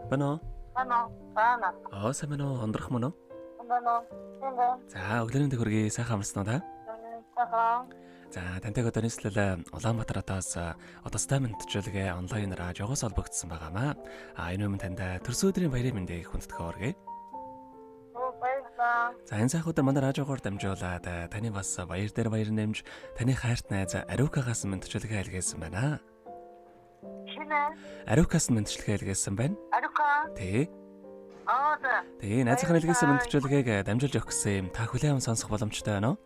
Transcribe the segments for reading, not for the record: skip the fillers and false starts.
Бано. Бана. Сайн байна уу? Ондрох мөн үү? Бана. За, өглөөний төгөргийн сайхан амарсан уу та? Сайхан. За, тантай одоо нийслэл Улаанбаатар одоостай мэдчилгээ онлайн радиогоос холбогдсон байгаамаа. Энэ өмнө танд төрсөн өдрийн баярын мэндийг хүндэтгэж өргөе. За, энэ сайхуудаар манай радиогоор дамжуулаад таны бас баяр дээр баяр нэмж таны хайрт найз Ариукагаас мэдчилгээ илгээсэн байна. Ариукаас мэдчилгээ илгээсэн байна. Ариука. Тий. За. Тий, найзынхаа илгээсэн мэдчилгээг дамжуулж өгөх гэсэн юм. Та хүлээм сонсох боломжтой байна уу?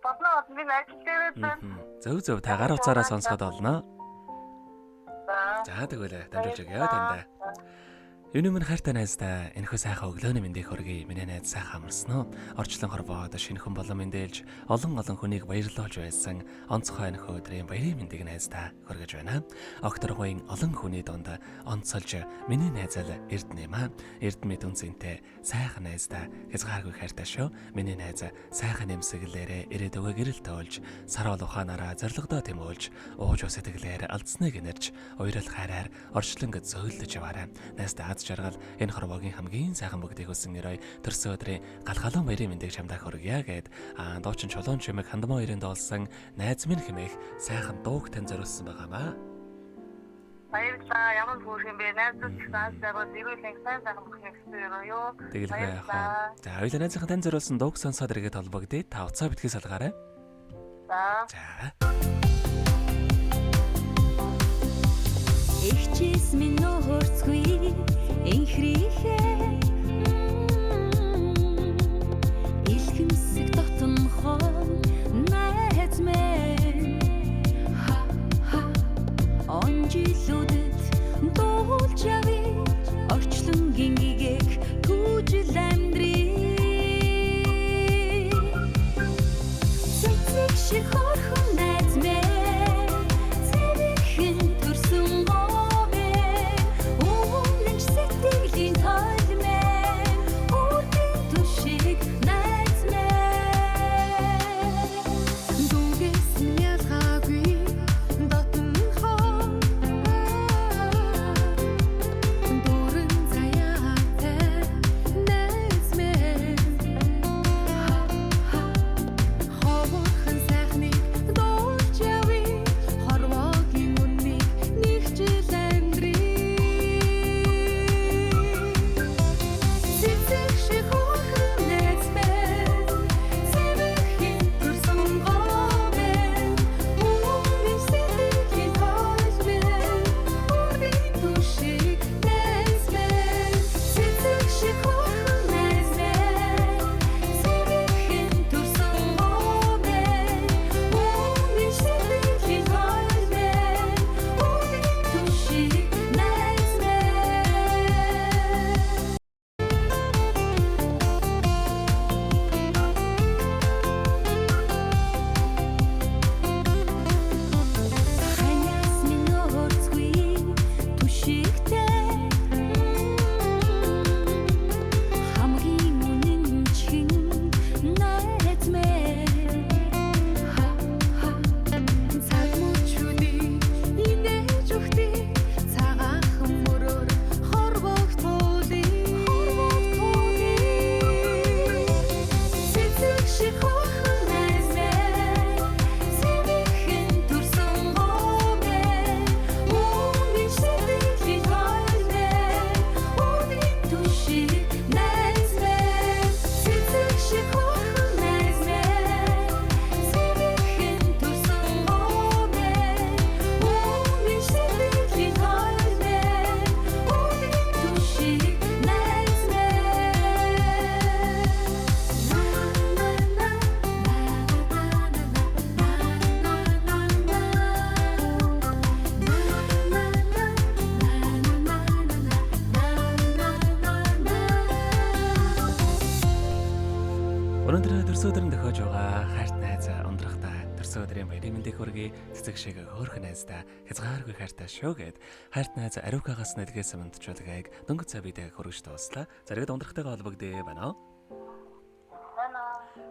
Батнаа би ажил дээр байна. Зөв та гар утсаараа сонсоход болно. За. Тэгвэл дамжуулж өгье танд. Энэ өмнө хайртай найздаа энэхүү сайхан өглөөний мэндийг хүргэе. Миний найз сайхан амарсан уу? Орчлон хорвоод шинэхэн болон мэндэлж олон хүнийг баярлуулж байсан онцгой энэхүү өдрийн баярын мэндийг найздаа хүргэж байна. Огторгойн олон хүний донд онцолж миний найзал Эрдэнэ юм аа. Эрдэнэ дүнсэнтэй сайхан найздаа хязгааргүй хайртай шүү. Миний найз сайхан нэмсэглээрээ ирээд өгөө гэрэл тоолж, сар ол ухаанаараа зоригдоо тэмүүлж, ууж сэтгэлээр алдсныг нэрж, уурал хайраар орчлонг зөөлдөж яваарай. Найздаа жаргал энэ хорвогийн хамгийн сайхан бүгдийг хүсэн нэрой төрсөн өдрийн галгалуун баярын мэндийг чамдаа хүргье гэд дуучин чулуун чимэг хандмаа хоёрын доолсон найз минь хэмээх сайхан дууг тань зориулсан байгаамаа. Баярлалаа. Ямар хөөрх юм бэ? Найзууд ихсаас зарвал ирүүлэн сайхан бүхний хэсгээр юу? Тэгэлгүй яах вэ? За, хоёулаа найзынхаа тань зориулсан дууг сонсоод иргэд холбогдъё. Та уцаа битгий салгаарай. За. Эхчээс минь нөхөрцгүй инхрихээ илхэмсэг дотнохоо найз минь онжилүүдэд дуулж явъя орчлон гингээг түүжил амьдрий цэцэг шиг хорхон найз минь цэвэрхэн төрсөн Өнөөдөр төрсөн өдрөнд төхөж байгаа хайрт найз ундрахтай төрсөн өдрийн баярын мэндийг хүргэе. Цэцэг шиг хөөрхөн найздаа хязгааргүй хайртай шүү гэд хайрт найз Ариукагаас нэлгээсэн мэдчилгээг дөнгөж цаа бидээ хүргэж дууслаа. Заргад ундрахтайгаа холбогдъё байна уу?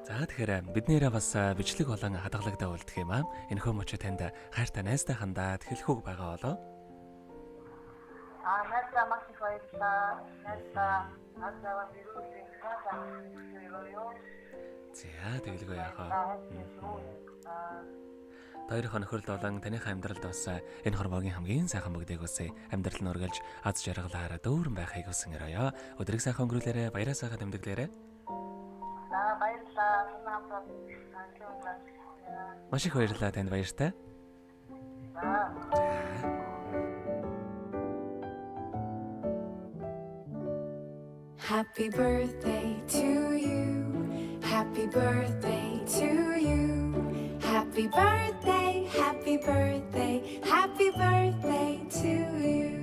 За тэгэхээр биднээрээ бас бичлэг болон хадгалагтай үлдэх юм аа. Энэхүү мөчө танд хайртай найзтай хандаад хэлэхүүг байгаа болоо. Найзаа маш их баярлалаа. Найзаа азаа вирусын хасаа. За тэгэлгүй яхаа. Хоёрын нөхөрл болон таныхаа амьдралд бас энэ хорвоогийн хамгийн сайхан бүгдийг үсэ амьдрал нь үргэлж аз жаргалаараа дүүрэн байхыг хүсэн өрөөё. Өдрийг сайхан өнгөрүүлээрэ, баяраа сайхан тэмдэглээрэ. Баярлалаа. Маш их баярлалаа танд баяртай. Happy birthday to you. Happy birthday to you. Happy birthday, happy birthday, happy birthday to you.